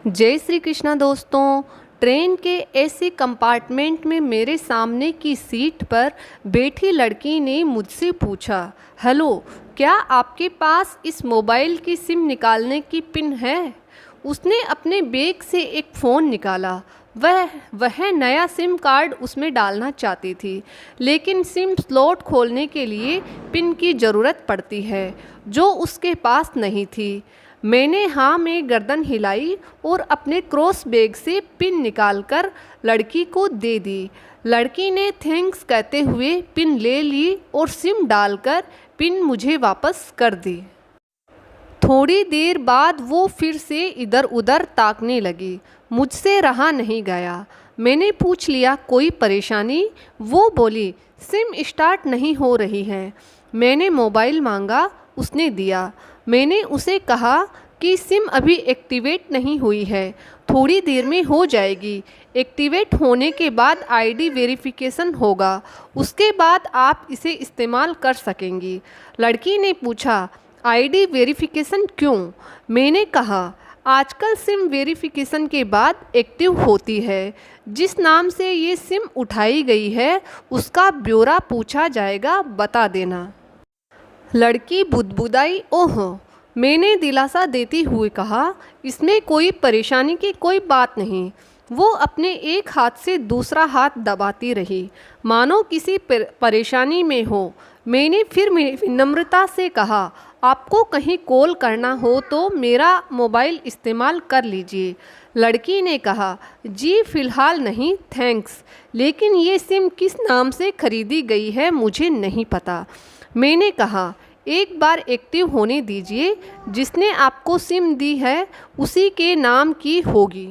जय श्री कृष्णा दोस्तों। ट्रेन के एसी कंपार्टमेंट में मेरे सामने की सीट पर बैठी लड़की ने मुझसे पूछा, हेलो, क्या आपके पास इस मोबाइल की सिम निकालने की पिन है? उसने अपने बैग से एक फ़ोन निकाला। वह नया सिम कार्ड उसमें डालना चाहती थी, लेकिन सिम स्लॉट खोलने के लिए पिन की ज़रूरत पड़ती है, जो उसके पास नहीं थी। मैंने हाँ में गर्दन हिलाई और अपने क्रॉस बैग से पिन निकालकर लड़की को दे दी। लड़की ने थैंक्स कहते हुए पिन ले ली और सिम डालकर पिन मुझे वापस कर दी। थोड़ी देर बाद वो फिर से इधर उधर ताकने लगी। मुझसे रहा नहीं गया। मैंने पूछ लिया, कोई परेशानी? वो बोली, सिम स्टार्ट नहीं हो रही है। मैंने मोबाइल मांगा, उसने दिया। मैंने उसे कहा कि सिम अभी एक्टिवेट नहीं हुई है, थोड़ी देर में हो जाएगी। एक्टिवेट होने के बाद आईडी वेरिफिकेशन होगा, उसके बाद आप इसे इस्तेमाल कर सकेंगी। लड़की ने पूछा, आईडी वेरिफिकेशन क्यों? मैंने कहा, आजकल सिम वेरिफिकेशन के बाद एक्टिव होती है। जिस नाम से ये सिम उठाई गई है उसका ब्यौरा पूछा जाएगा, बता देना। लड़की बुदबुदाई, ओह। मैंने दिलासा देते हुए कहा, इसमें कोई परेशानी की कोई बात नहीं। वो अपने एक हाथ से दूसरा हाथ दबाती रही, मानो किसी परेशानी में हो। मैंने फिर विनम्रता से कहा, आपको कहीं कॉल करना हो तो मेरा मोबाइल इस्तेमाल कर लीजिए। लड़की ने कहा, जी फ़िलहाल नहीं, थैंक्स, लेकिन ये सिम किस नाम से खरीदी गई है मुझे नहीं पता। मैंने कहा, एक बार एक्टिव होने दीजिए, जिसने आपको सिम दी है उसी के नाम की होगी।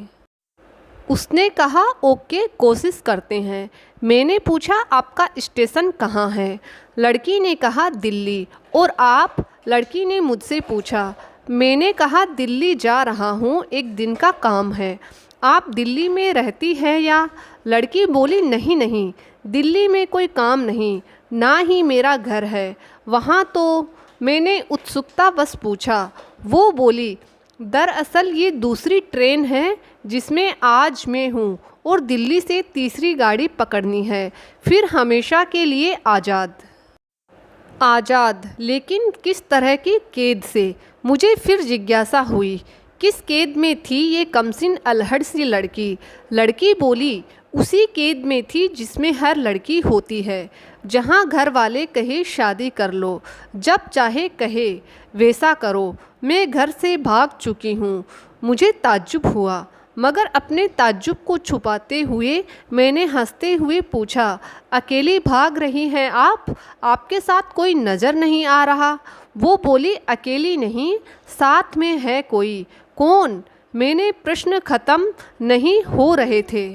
उसने कहा, ओके, कोशिश करते हैं। मैंने पूछा, आपका स्टेशन कहाँ है? लड़की ने कहा, दिल्ली। और आप? लड़की ने मुझसे पूछा। मैंने कहा, दिल्ली जा रहा हूँ, एक दिन का काम है। आप दिल्ली में रहती हैं या? लड़की बोली, नहीं नहीं, दिल्ली में कोई काम नहीं, ना ही मेरा घर है वहाँ तो। मैंने उत्सुकतावश पूछा। वो बोली, दरअसल ये दूसरी ट्रेन है जिसमें आज मैं हूँ और दिल्ली से तीसरी गाड़ी पकड़नी है, फिर हमेशा के लिए आज़ाद। आज़ाद, लेकिन किस तरह की कैद से? मुझे फिर जिज्ञासा हुई, किस कैद में थी ये कमसिन अल्हड़ सी लड़की? लड़की बोली, उसी कैद में थी जिसमें हर लड़की होती है, जहाँ घर वाले कहे शादी कर लो, जब चाहे कहे वैसा करो। मैं घर से भाग चुकी हूँ। मुझे ताज्जुब हुआ, मगर अपने ताज्जुब को छुपाते हुए मैंने हंसते हुए पूछा, अकेली भाग रही हैं आप? आपके साथ कोई नज़र नहीं आ रहा? वो बोली, अकेली नहीं, साथ में है कोई। कौन? मैंने प्रश्न ख़त्म नहीं हो रहे थे।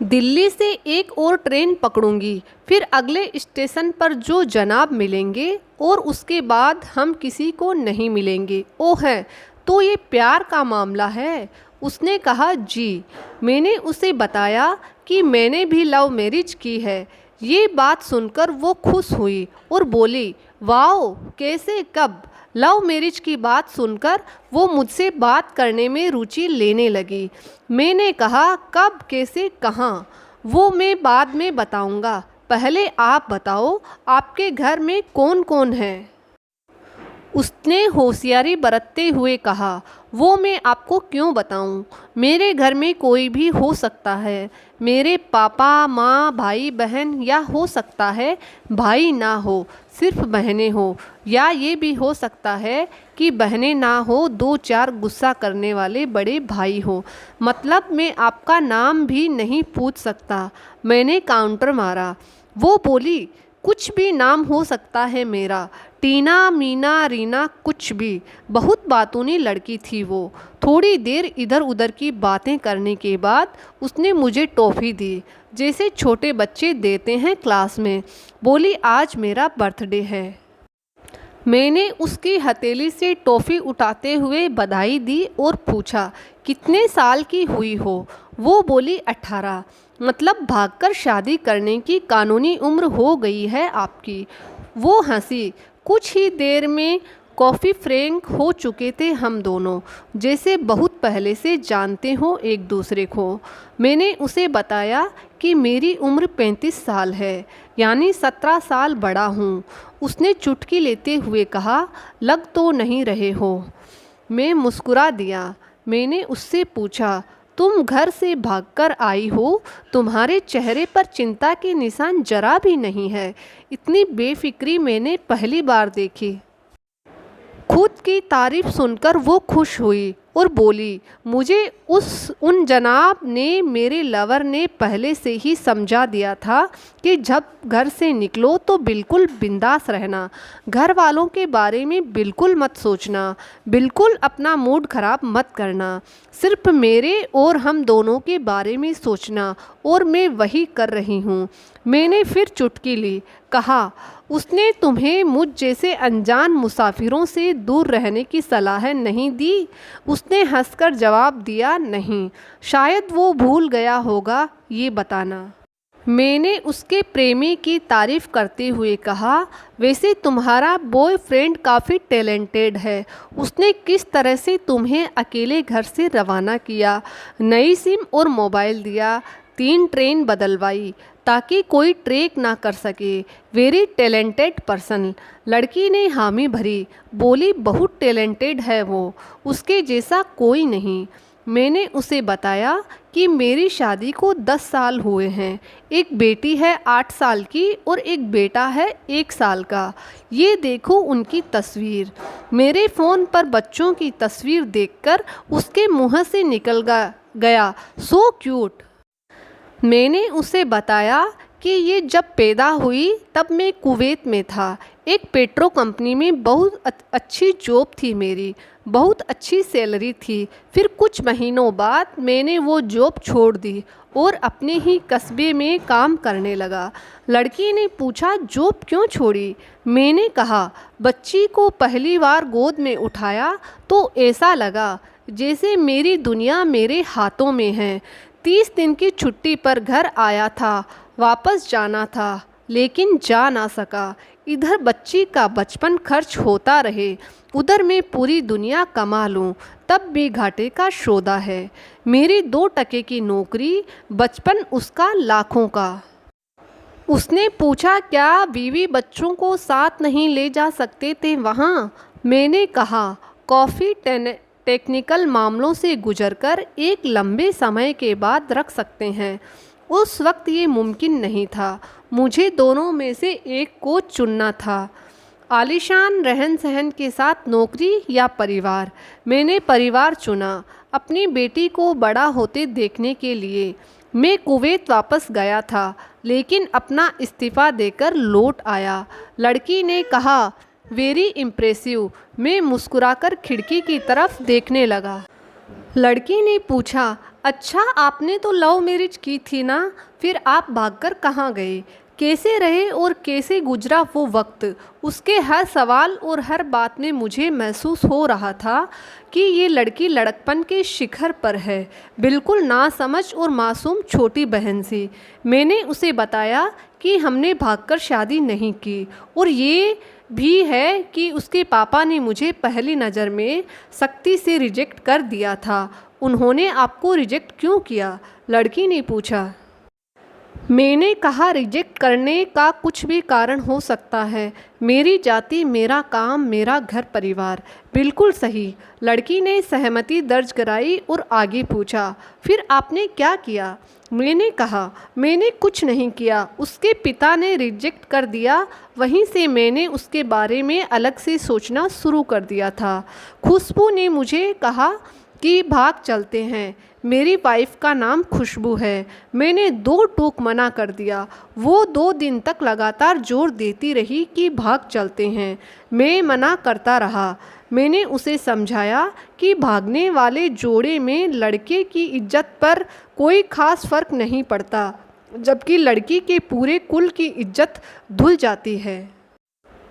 दिल्ली से एक और ट्रेन पकड़ूंगी, फिर अगले स्टेशन पर जो जनाब मिलेंगे, और उसके बाद हम किसी को नहीं मिलेंगे। ओह है, तो ये प्यार का मामला है? उसने कहा, जी। मैंने उसे बताया कि मैंने भी लव मैरिज की है। ये बात सुनकर वो खुश हुई और बोली, वाओ, कैसे, कब? लव मैरिज की बात सुनकर वो मुझसे बात करने में रुचि लेने लगी। मैंने कहा, कब, कैसे, कहाँ? वो मैं बाद में बताऊंगा, पहले आप बताओ, आपके घर में कौन कौन है? उसने होशियारी बरतते हुए कहा, वो मैं आपको क्यों बताऊं? मेरे घर में कोई भी हो सकता है, मेरे पापा, माँ, भाई, बहन, या हो सकता है भाई ना हो, सिर्फ बहनें हो, या ये भी हो सकता है कि बहनें ना हो, दो चार गुस्सा करने वाले बड़े भाई हो। मतलब मैं आपका नाम भी नहीं पूछ सकता। मैंने काउंटर मारा। वो बोली, कुछ भी नाम हो सकता है मेरा, टीना, मीना, रीना, कुछ भी। बहुत बातूनी लड़की थी वो। थोड़ी देर इधर उधर की बातें करने के बाद उसने मुझे टॉफ़ी दी, जैसे छोटे बच्चे देते हैं क्लास में। बोली, आज मेरा बर्थडे है। मैंने उसकी हथेली से टॉफ़ी उठाते हुए बधाई दी और पूछा, कितने साल की हुई हो? वो बोली, 18। मतलब भागकर शादी करने की कानूनी उम्र हो गई है आपकी। वो हंसी। कुछ ही देर में कॉफ़ी फ्रेंक हो चुके थे हम दोनों, जैसे बहुत पहले से जानते हो एक दूसरे को। मैंने उसे बताया कि मेरी उम्र 35 साल है, यानी 17 साल बड़ा हूँ। उसने चुटकी लेते हुए कहा, लग तो नहीं रहे हो। मैं मुस्कुरा दिया। मैंने उससे पूछा, तुम घर से भागकर आई हो? तुम्हारे चेहरे पर चिंता के निशान जरा भी नहीं है। इतनी बेफिक्री मैंने पहली बार देखी। खुद की तारीफ सुनकर वो खुश हुई और बोली, मुझे उन जनाब ने, मेरे लवर ने पहले से ही समझा दिया था कि जब घर से निकलो तो बिल्कुल बिंदास रहना, घर वालों के बारे में बिल्कुल मत सोचना, बिल्कुल अपना मूड ख़राब मत करना, सिर्फ मेरे और हम दोनों के बारे में सोचना। और मैं वही कर रही हूँ। मैंने फिर चुटकी ली। कहा, उसने तुम्हें मुझ जैसे अनजान मुसाफिरों से दूर रहने की सलाह नहीं दी? उसने हंसकर जवाब दिया, नहीं, शायद वो भूल गया होगा ये बताना। मैंने उसके प्रेमी की तारीफ़ करते हुए कहा, वैसे तुम्हारा बॉयफ्रेंड काफ़ी टैलेंटेड है। उसने किस तरह से तुम्हें अकेले घर से रवाना किया, नई सिम और मोबाइल दिया, 3 ट्रेन बदलवाई ताकि कोई ट्रैक ना कर सके। Very talented person. लड़की ने हामी भरी, बोली, बहुत टैलेंटेड है वो, उसके जैसा कोई नहीं। मैंने उसे बताया कि मेरी शादी को 10 साल हुए हैं, एक बेटी है 8 साल की और एक बेटा है 1 साल का। ये देखो उनकी तस्वीर। मेरे फ़ोन पर बच्चों की तस्वीर देखकर उसके मुंह से निकल गया, सो क्यूट। मैंने उसे बताया कि ये जब पैदा हुई तब मैं कुवैत में था, एक पेट्रो कंपनी में बहुत अच्छी जॉब थी मेरी, बहुत अच्छी सैलरी थी। फिर कुछ महीनों बाद मैंने वो जॉब छोड़ दी और अपने ही कस्बे में काम करने लगा। लड़की ने पूछा, जॉब क्यों छोड़ी? मैंने कहा, बच्ची को पहली बार गोद में उठाया तो ऐसा लगा जैसे मेरी दुनिया मेरे हाथों में है। 30 दिन की छुट्टी पर घर आया था, वापस जाना था लेकिन जा ना सका। इधर बच्ची का बचपन खर्च होता रहे, उधर मैं पूरी दुनिया कमा लूँ तब भी घाटे का सौदा है। मेरी 2 टके की नौकरी, बचपन उसका लाखों का। उसने पूछा, क्या बीवी बच्चों को साथ नहीं ले जा सकते थे वहाँ? मैंने कहा, कॉफ़ी टेक्निकल मामलों से गुजरकर एक लंबे समय के बाद रख सकते हैं। उस वक्त ये मुमकिन नहीं था। मुझे दोनों में से एक को चुनना था, आलीशान रहन सहन के साथ नौकरी या परिवार। मैंने परिवार चुना, अपनी बेटी को बड़ा होते देखने के लिए। मैं कुवैत वापस गया था लेकिन अपना इस्तीफ़ा देकर लौट आया। लड़की ने कहा, वेरी इम्प्रेसिव। मैं मुस्कुराकर खिड़की की तरफ देखने लगा। लड़की ने पूछा, अच्छा आपने तो लव मैरिज की थी ना, फिर आप भागकर कहाँ गए? कैसे रहे और कैसे गुजरा वो वक्त? उसके हर सवाल और हर बात में मुझे महसूस हो रहा था कि ये लड़की लड़कपन के शिखर पर है, बिल्कुल नासमझ और मासूम छोटी बहन सी। मैंने उसे बताया कि हमने भागकर शादी नहीं की और ये भी है कि उसके पापा ने मुझे पहली नज़र में सख्ती से रिजेक्ट कर दिया था। उन्होंने आपको रिजेक्ट क्यों किया? लड़की ने पूछा। मैंने कहा, रिजेक्ट करने का कुछ भी कारण हो सकता है, मेरी जाति, मेरा काम, मेरा घर परिवार। बिल्कुल सही। लड़की ने सहमति दर्ज कराई और आगे पूछा, फिर आपने क्या किया? मैंने कहा, मैंने कुछ नहीं किया, उसके पिता ने रिजेक्ट कर दिया। वहीं से मैंने उसके बारे में अलग से सोचना शुरू कर दिया था। खुशबू ने मुझे कहा कि भाग चलते हैं। मेरी वाइफ का नाम खुशबू है। मैंने 2 टूक मना कर दिया। वो 2 दिन तक लगातार जोर देती रही कि भाग चलते हैं। मैं मना करता रहा। मैंने उसे समझाया कि भागने वाले जोड़े में लड़के की इज्जत पर कोई ख़ास फ़र्क नहीं पड़ता, जबकि लड़की के पूरे कुल की इज्जत धुल जाती है।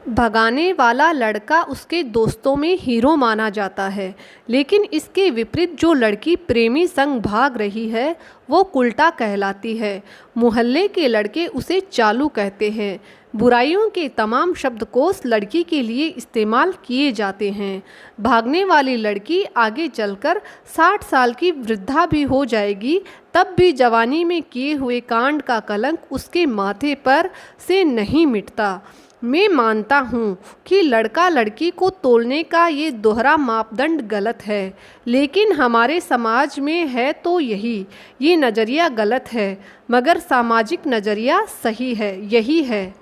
भगाने वाला लड़का उसके दोस्तों में हीरो माना जाता है, लेकिन इसके विपरीत जो लड़की प्रेमी संग भाग रही है वो उल्टा कहलाती है। मोहल्ले के लड़के उसे चालू कहते हैं। बुराइयों के तमाम शब्दकोश लड़की के लिए इस्तेमाल किए जाते हैं। भागने वाली लड़की आगे चलकर 60 साल की वृद्धा भी हो जाएगी, तब भी जवानी में किए हुए कांड का कलंक उसके माथे पर से नहीं मिटता। मैं मानता हूँ कि लड़का लड़की को तोलने का ये दोहरा मापदंड गलत है, लेकिन हमारे समाज में है तो ये नज़रिया गलत है, मगर सामाजिक नज़रिया सही है, यही है।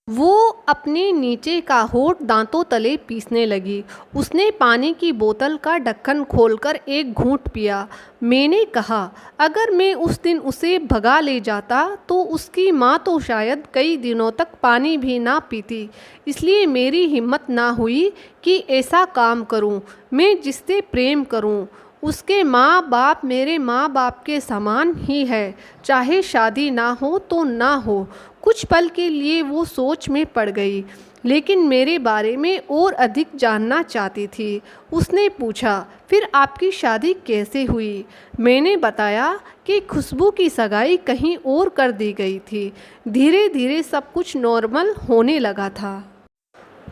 वो अपने नीचे का होंठ दांतों तले पीसने लगी। उसने पानी की बोतल का ढक्कन खोलकर एक घूंट पिया। मैंने कहा, अगर मैं उस दिन उसे भगा ले जाता तो उसकी माँ तो शायद कई दिनों तक पानी भी ना पीती। इसलिए मेरी हिम्मत ना हुई कि ऐसा काम करूं। मैं जिससे प्रेम करूं उसके माँ बाप मेरे माँ बाप के समान ही है, चाहे शादी ना हो तो ना हो। कुछ पल के लिए वो सोच में पड़ गई, लेकिन मेरे बारे में और अधिक जानना चाहती थी। उसने पूछा, फिर आपकी शादी कैसे हुई? मैंने बताया कि खुशबू की सगाई कहीं और कर दी गई थी। धीरे धीरे सब कुछ नॉर्मल होने लगा था।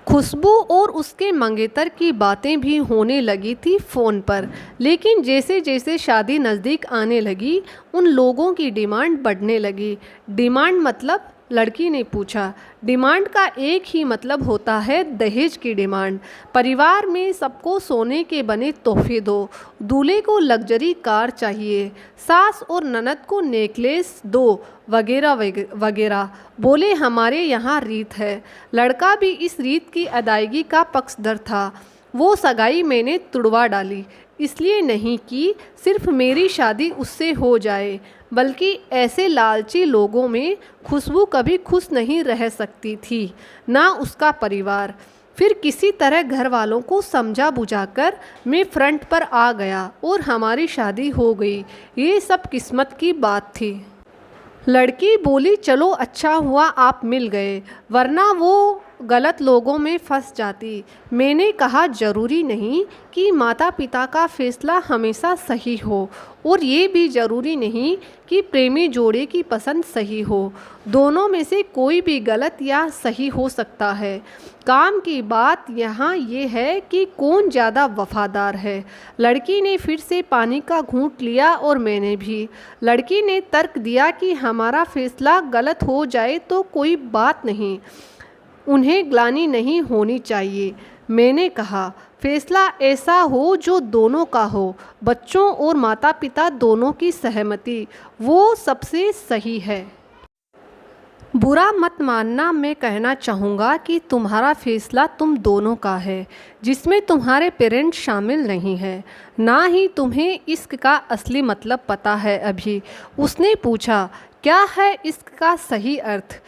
खुशबू और उसके मंगेतर की बातें भी होने लगी थी फ़ोन पर, लेकिन जैसे जैसे शादी नज़दीक आने लगी उन लोगों की डिमांड बढ़ने लगी। डिमांड मतलब? लड़की ने पूछा। डिमांड का एक ही मतलब होता है, दहेज की डिमांड। परिवार में सबको सोने के बने तोहफे दो, दूल्हे को लग्जरी कार चाहिए, सास और ननद को नेकलेस दो, वगैरह वगैरह। बोले, हमारे यहाँ रीत है। लड़का भी इस रीत की अदायगी का पक्षधर था। वो सगाई मैंने तुड़वा डाली, इसलिए नहीं कि सिर्फ मेरी शादी उससे हो जाए, बल्कि ऐसे लालची लोगों में खुशबू कभी खुश नहीं रह सकती थी, ना उसका परिवार। फिर किसी तरह घर वालों को समझा बुझाकर मैं फ्रंट पर आ गया और हमारी शादी हो गई। ये सब किस्मत की बात थी। लड़की बोली, चलो अच्छा हुआ आप मिल गए, वरना वो गलत लोगों में फंस जाती। मैंने कहा, ज़रूरी नहीं कि माता पिता का फैसला हमेशा सही हो, और ये भी ज़रूरी नहीं कि प्रेमी जोड़े की पसंद सही हो। दोनों में से कोई भी गलत या सही हो सकता है। काम की बात यहाँ ये है कि कौन ज़्यादा वफादार है। लड़की ने फिर से पानी का घूंट लिया और मैंने भी। लड़की ने तर्क दिया कि हमारा फैसला गलत हो जाए तो कोई बात नहीं, उन्हें ग्लानि नहीं होनी चाहिए। मैंने कहा, फैसला ऐसा हो जो दोनों का हो, बच्चों और माता पिता दोनों की सहमति, वो सबसे सही है। बुरा मत मानना, मैं कहना चाहूँगा कि तुम्हारा फैसला तुम दोनों का है, जिसमें तुम्हारे पेरेंट्स शामिल नहीं है। ना ही तुम्हें इश्क का असली मतलब पता है अभी। उसने पूछा, क्या है इश्क का सही अर्थ?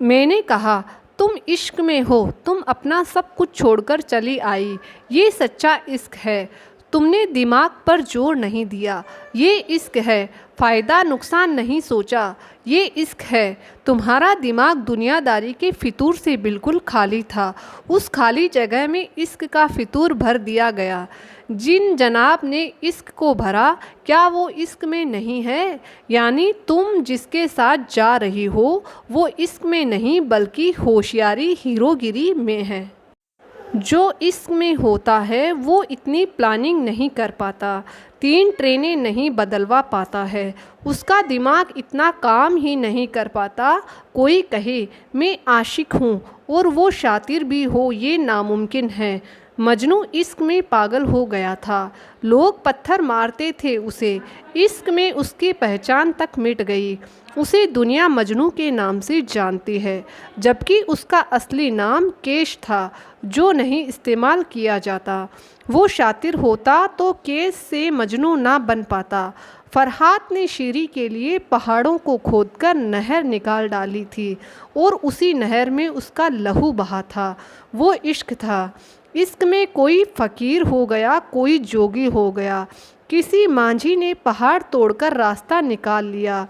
मैंने कहा, तुम इश्क में हो, तुम अपना सब कुछ छोड़कर चली आई, ये सच्चा इश्क है। तुमने दिमाग पर जोर नहीं दिया, ये इश्क है। फ़ायदा नुकसान नहीं सोचा, ये इश्क है। तुम्हारा दिमाग दुनियादारी के फितूर से बिल्कुल खाली था। उस खाली जगह में इश्क का फितूर भर दिया गया। जिन जनाब ने इश्क को भरा, क्या वो इश्क में नहीं है? यानी तुम जिसके साथ जा रही हो वो इश्क में नहीं, बल्कि होशियारी, हीरोगिरी में है। जो इश्क में होता है वो इतनी प्लानिंग नहीं कर पाता, 3 ट्रेनें नहीं बदलवा पाता है, उसका दिमाग इतना काम ही नहीं कर पाता। कोई कहे मैं आशिक हूँ और वो शातिर भी हो, ये नामुमकिन है। मजनू इश्क में पागल हो गया था, लोग पत्थर मारते थे उसे। इश्क में उसकी पहचान तक मिट गई। उसे दुनिया मजनू के नाम से जानती है, जबकि उसका असली नाम केश था, जो नहीं इस्तेमाल किया जाता। वो शातिर होता तो केश से मजनू ना बन पाता। फरहात ने शीरी के लिए पहाड़ों को खोदकर नहर निकाल डाली थी, और उसी नहर में उसका लहू बहा था। वो इश्क था। इश्क में कोई फ़कीर हो गया, कोई जोगी हो गया। किसी मांझी ने पहाड़ तोड़कर रास्ता निकाल लिया,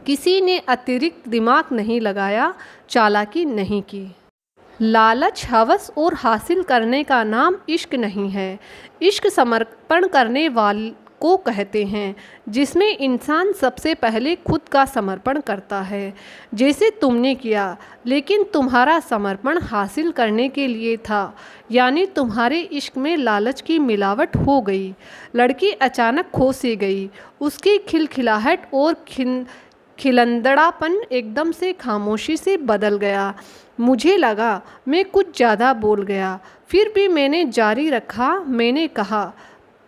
किसी ने अतिरिक्त दिमाग नहीं लगाया, चालाकी नहीं की। लालच, हवस और हासिल करने का नाम इश्क नहीं है। इश्क समर्पण करने को कहते हैं, जिसमें इंसान सबसे पहले खुद का समर्पण करता है, जैसे तुमने किया, लेकिन तुम्हारा समर्पण हासिल करने के लिए था, यानी तुम्हारे इश्क में लालच की मिलावट हो गई। लड़की अचानक खो सी गई। उसकी खिलखिलाहट और खिलंदड़ापन एकदम से खामोशी से बदल गया। मुझे लगा मैं कुछ ज़्यादा बोल गया, फिर भी मैंने जारी रखा। मैंने कहा,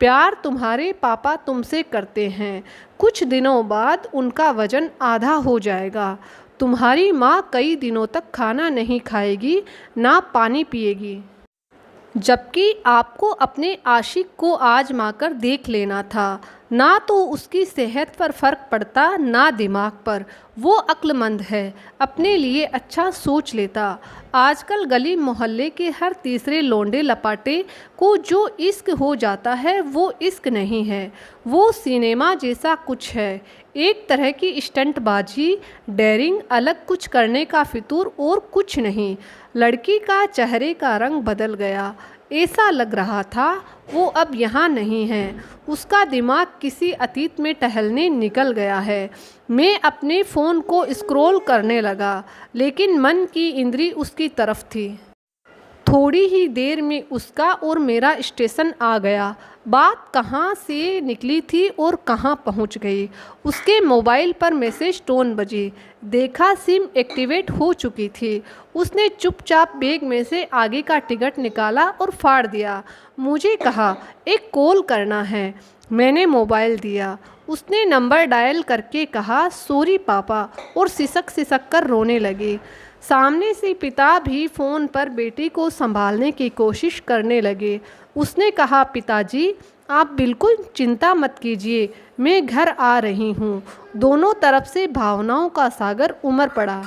प्यार तुम्हारे पापा तुमसे करते हैं। कुछ दिनों बाद उनका वज़न आधा हो जाएगा। तुम्हारी माँ कई दिनों तक खाना नहीं खाएगी, ना पानी पिएगी। जबकि आपको अपने आशिक को आजमा कर देख लेना था। ना तो उसकी सेहत पर फ़र्क पड़ता, ना दिमाग पर। वो अक्लमंद है, अपने लिए अच्छा सोच लेता। आजकल गली मोहल्ले के हर तीसरे लौंडे लपाटे को जो इश्क हो जाता है, वो इश्क नहीं है, वो सिनेमा जैसा कुछ है। एक तरह की स्टंटबाजी, डेयरिंग, अलग कुछ करने का फितूर, और कुछ नहीं। लड़की का चेहरे का रंग बदल गया। ऐसा लग रहा था वो अब यहाँ नहीं है। उसका दिमाग किसी अतीत में टहलने निकल गया है। मैं अपने फ़ोन को स्क्रॉल करने लगा, लेकिन मन की इंद्री उसकी तरफ थी। थोड़ी ही देर में उसका और मेरा स्टेशन आ गया। बात कहाँ से निकली थी और कहाँ पहुँच गई। उसके मोबाइल पर मैसेज टोन बजी। देखा, सिम एक्टिवेट हो चुकी थी। उसने चुपचाप बैग में से आगे का टिकट निकाला और फाड़ दिया। मुझे कहा, एक कॉल करना है। मैंने मोबाइल दिया। उसने नंबर डायल करके कहा, सॉरी पापा, और सिसक सिसक कर रोने लगी। सामने से पिता भी फ़ोन पर बेटी को संभालने की कोशिश करने लगे। उसने कहा, पिताजी, आप बिल्कुल चिंता मत कीजिए, मैं घर आ रही हूँ। दोनों तरफ से भावनाओं का सागर उमड़ पड़ा।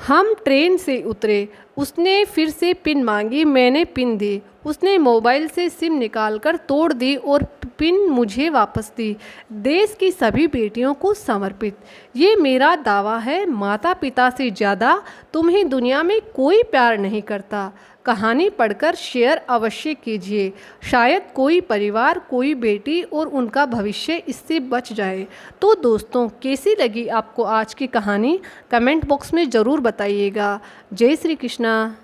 हम ट्रेन से उतरे। उसने फिर से पिन मांगी। मैंने पिन दी। उसने मोबाइल से सिम निकालकर तोड़ दी और पिन मुझे वापस दी। देश की सभी बेटियों को समर्पित। ये मेरा दावा है, माता पिता से ज़्यादा तुम्हें दुनिया में कोई प्यार नहीं करता। कहानी पढ़कर शेयर अवश्य कीजिए। शायद कोई परिवार, कोई बेटी और उनका भविष्य इससे बच जाए। तो दोस्तों, कैसी लगी आपको आज की कहानी? कमेंट बॉक्स में ज़रूर बताइएगा। जय श्री कृष्णा।